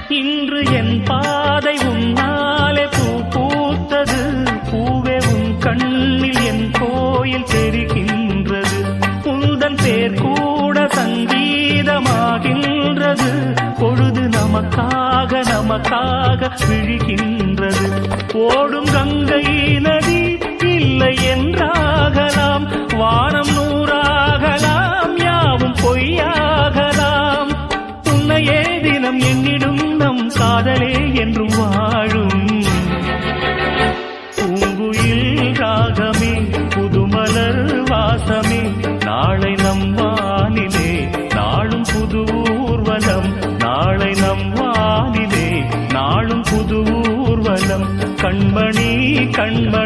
இன்று என் பாதை உன்னாலே பூ பூத்தது. பூவே உன் கண்ணில் என் கோயில் தெரிகின்றது. உந்தன் பேர் கூட சங்கீதமாகின்றது. பொழுது நமக்காக நமக்காக விழுகின்றது. ஓடும் கங்கை நதி இல்லை என்றாகலாம். வானம் நூறாகலாம், யாவும் பொய்யாகலாம். உன்னையே தினம் எண்ணிடும் நம் காதலே என்றும் வாழும். பூங்குயில் ராகமே, புதுமலர் வாசமே, நாளை நம் வானிலே நாளும் புது ஊர்வலம். நாளை நம் வானிலே நாளும் புது ஊர்வலம். கண்மணி கண்மணி